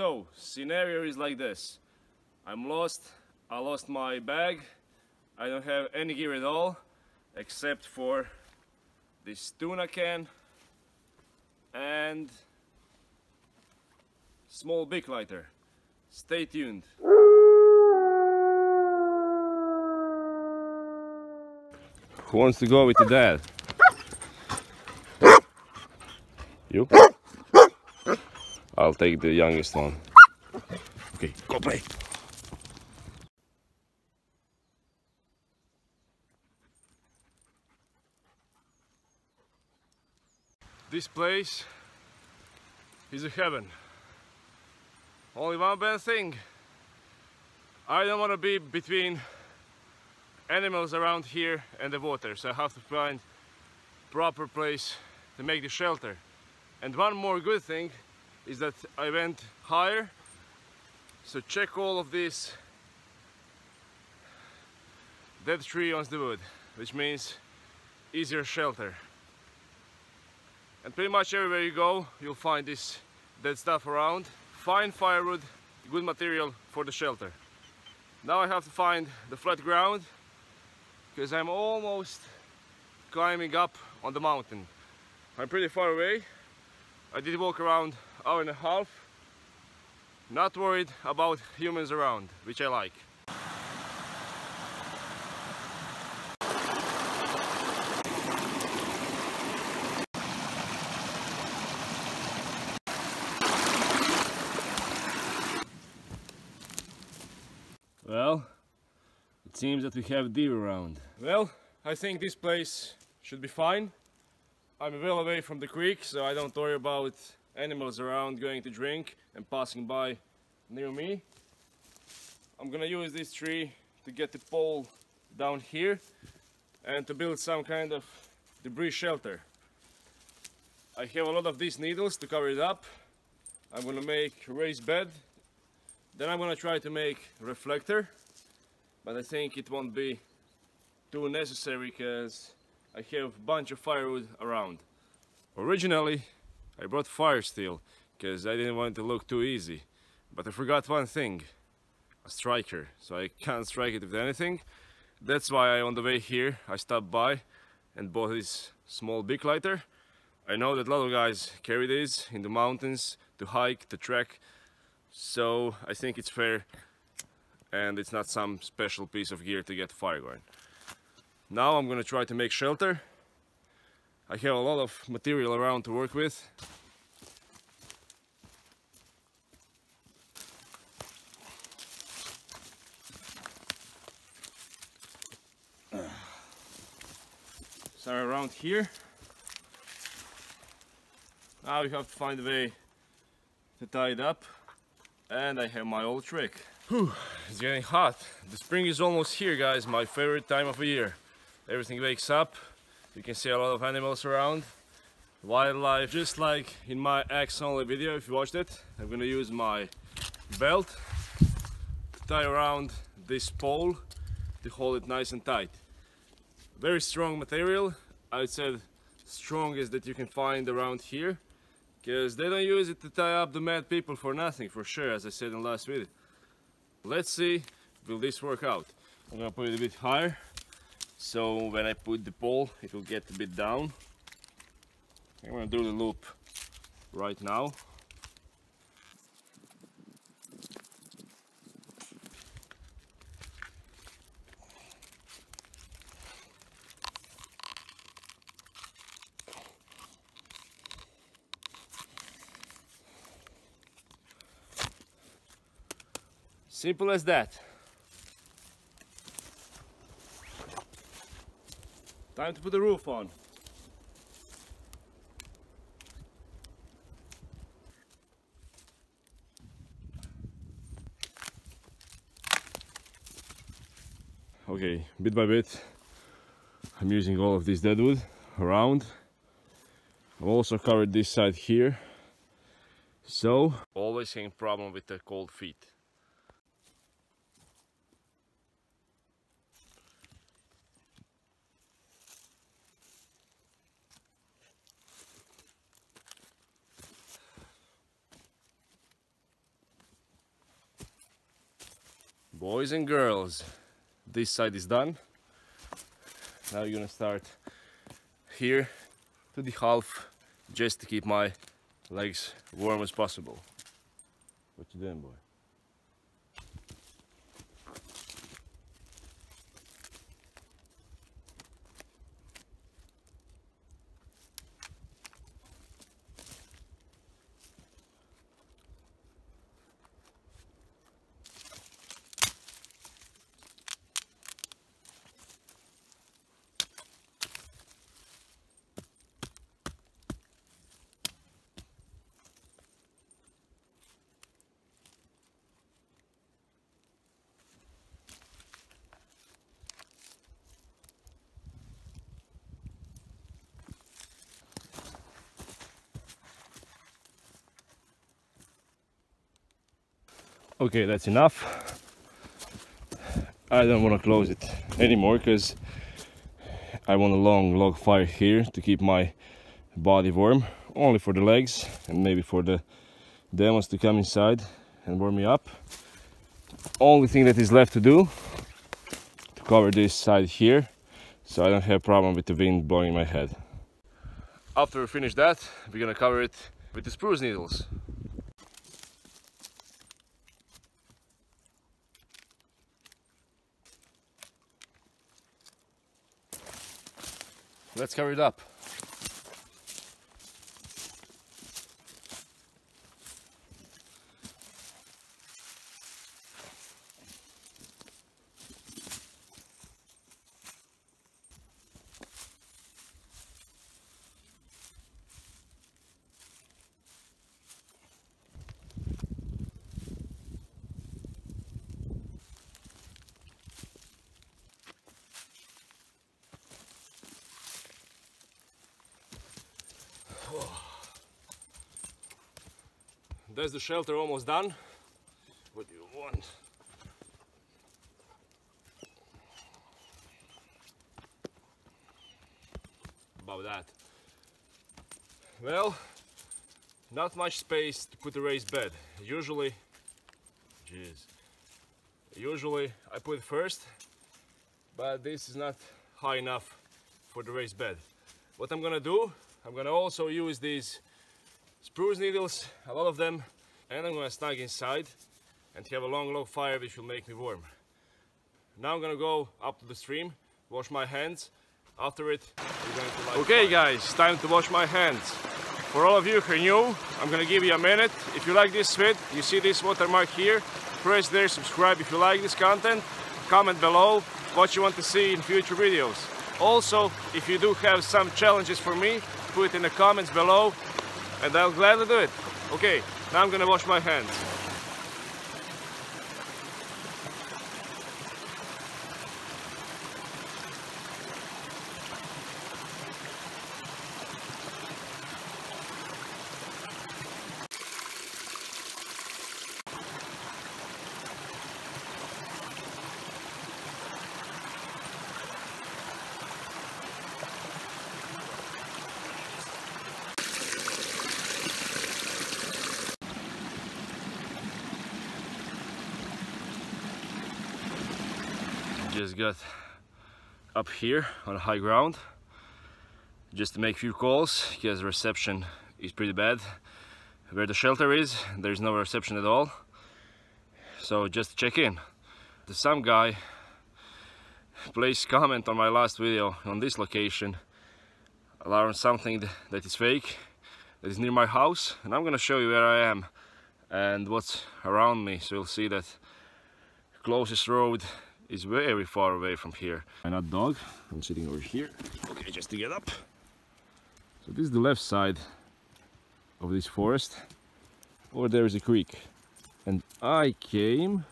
So, scenario is like this. I'm lost. I lost my bag. I don't have any gear at all, except for this tuna can and small big lighter. Stay tuned. Who wants to go with the dad? You? I'll take the youngest one. Okay, go play. This place is a heaven. Only one bad thing. I don't want to be between animals around here and the water, so I have to find proper place to make the shelter. And one more good thing is that I went higher, so check all of this dead tree on the wood, which means easier shelter. And pretty much everywhere you go, you'll find this dead stuff around. Fine firewood, good material for the shelter. Now I have to find the flat ground, because I'm almost climbing up on the mountain. I'm pretty far away. I did walk around an hour and a half. Not worried about humans around, which I like. Well, it seems that we have deer around. Well, I think this place should be fine. I'm well away from the creek, so I don't worry about animals around going to drink and passing by near me. I'm gonna use this tree to get the pole down here and to build some kind of debris shelter. I have a lot of these needles to cover it up. I'm gonna make a raised bed. Then I'm gonna try to make a reflector, but I think it won't be too necessary because I have a bunch of firewood around. Originally I brought fire steel because I didn't want it to look too easy, but I forgot one thing, a striker, so I can't strike it with anything. That's why on the way here I stopped by and bought this small big lighter. I know that a lot of guys carry these in the mountains to hike, to trek, so I think it's fair and it's not some special piece of gear to get fire going. Now I'm gonna try to make shelter. I have a lot of material around to work with. So around here. Now we have to find a way to tie it up. And I have my old trick. Whew, it's getting hot. The spring is almost here, guys, my favorite time of the year. Everything wakes up, you can see a lot of animals around, wildlife, just like in my axe only video, if you watched it. I'm gonna use my belt to tie around this pole to hold it nice and tight. Very strong material, I would say strongest that you can find around here. Because they don't use it to tie up the mad people for nothing, for sure, as I said in the last video. Let's see, will this work out? I'm gonna put it a bit higher, so when I put the pole, it will get a bit down. I'm gonna do the loop right now. Simple as that. Time to put the roof on. Okay, bit by bit, I'm using all of this deadwood around. I've also covered this side here. So, always having problem with the cold feet. Boys and girls, this side is done. Now you're gonna start here to the half, just to keep my legs warm as possible. What you doing, boy? Okay, that's enough. I don't want to close it anymore because I want a long log fire here to keep my body warm, only for the legs and maybe for the demos to come inside and warm me up. Only thing that is left to do to cover this side here, so I don't have problem with the wind blowing my head. After we finish that, we're gonna cover it with the spruce needles. Let's cover it up. That's the shelter almost done. What do you want? About that. Well, not much space to put a raised bed. Usually I put it first, but this is not high enough for the raised bed. What I'm gonna do, I'm gonna also use these spruce needles, a lot of them, and I'm gonna snug inside and have a long log fire which will make me warm. Now I'm gonna go up to the stream, wash my hands. After it, we're going to light Okay guys, time to wash my hands. For all of you who are new, I'm gonna give you a minute. If you like this vid, you see this watermark here, press there, subscribe if you like this content, comment below what you want to see in future videos. Also, if you do have some challenges for me, put it in the comments below and I'll gladly do it. Okay, now I'm gonna wash my hands. Just got up here on high ground just to make few calls because the reception is pretty bad. Where the shelter is, there's no reception at all, so just check in. Some guy placed comment on my last video on this location, allowing something that is fake, that is near my house, and I'm gonna show you where I am and what's around me, so you'll see that closest road is very far away from here. And that dog, I'm sitting over here. Okay, just to get up. So this is the left side of this forest. Over there is a creek. And I came...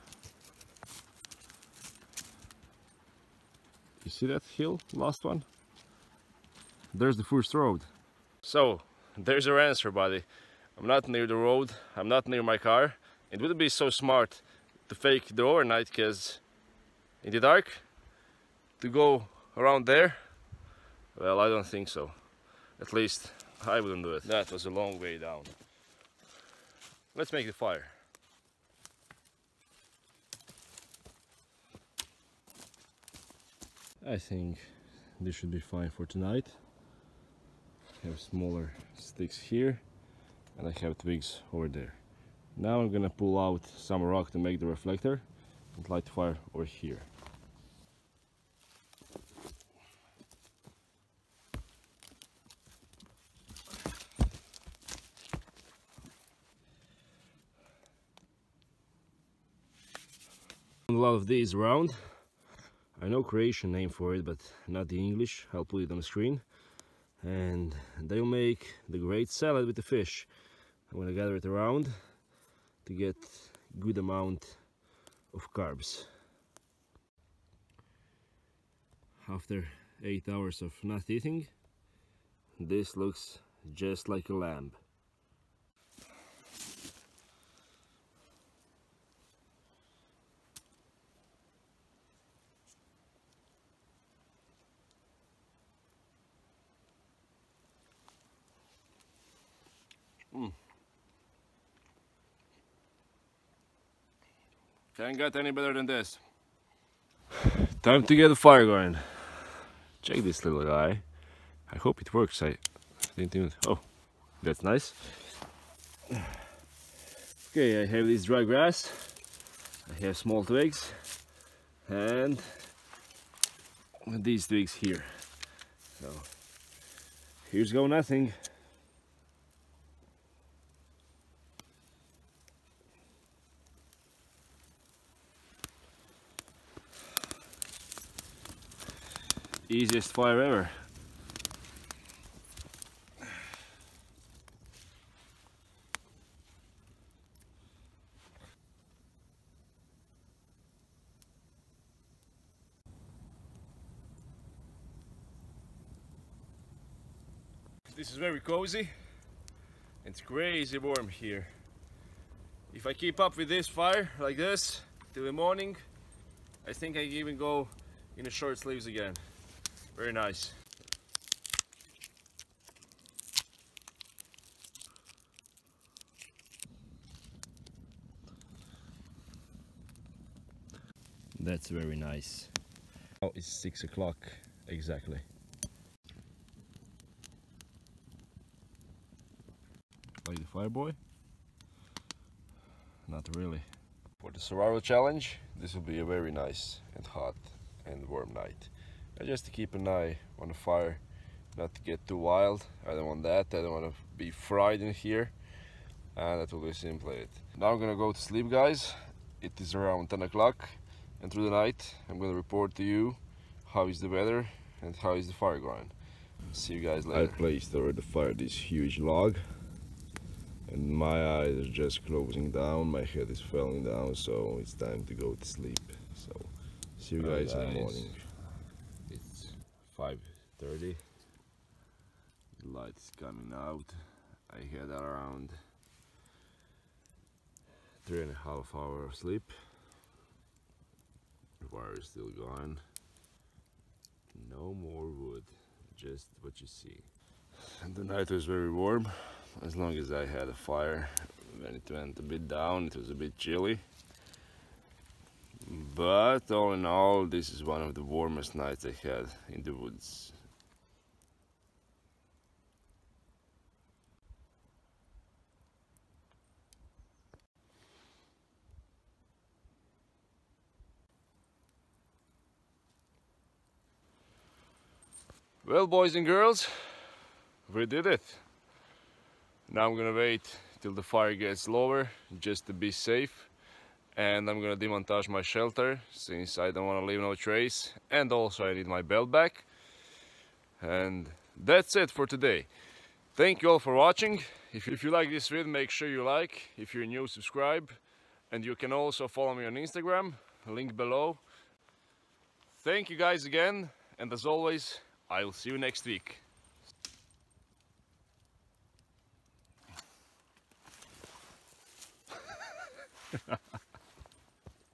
You see that hill, last one? There's the first road. So, there's your answer, buddy. I'm not near the road, I'm not near my car. It wouldn't be so smart to fake the overnight, because in the dark, to go around there, well, I don't think so. At least, I wouldn't do it. That was a long way down. Let's make the fire. I think this should be fine for tonight. I have smaller sticks here and I have twigs over there. Now I'm gonna pull out some rock to make the reflector and light the fire over here. A lot of these around. I know Croatian name for it, but not the English. I'll put it on the screen. And they'll make the great salad with the fish. I'm gonna gather it around to get good amount of carbs. After 8 hours of not eating, this looks just like a lamb. Can't get any better than this. Time to get the fire going. Check this little guy. I hope it works. I didn't even... Oh, that's nice. Okay, I have this dry grass. I have small twigs. And these twigs here. So, here's go nothing. Easiest fire ever. This is very cozy. It's crazy warm here. If I keep up with this fire like this till the morning, I think I can even go in the short sleeves again. Very nice. That's very nice. Now it's 6 o'clock exactly. Like the fire boy? Not really. For the survival challenge, this will be a very nice and hot and warm night. Just to keep an eye on the fire, not to get too wild. I don't want that. I don't want to be fried in here. And that will be simply it. Now I'm gonna go to sleep, guys. It is around 10 o'clock, and through the night I'm gonna report to you how is the weather and how is the fire going. See you guys later. I placed over the fire this huge log, and my eyes are just closing down. My head is falling down, so it's time to go to sleep. So see you guys in the morning. 5:30. The light is coming out. I had around 3.5 hours of sleep. The fire is still going. No more wood, just what you see. And the night was very warm, as long as I had a fire. When it went a bit down, it was a bit chilly. But all in all, this is one of the warmest nights I had in the woods. Well, boys and girls, we did it. Now I'm gonna wait till the fire gets lower, just to be safe. And I'm gonna demontage my shelter, since I don't want to leave no trace, and also I need my belt back. And that's it for today. Thank you all for watching. If you like this video, make sure you like. If you're new, subscribe. And you can also follow me on Instagram, link below. Thank you guys again, and as always, I will see you next week.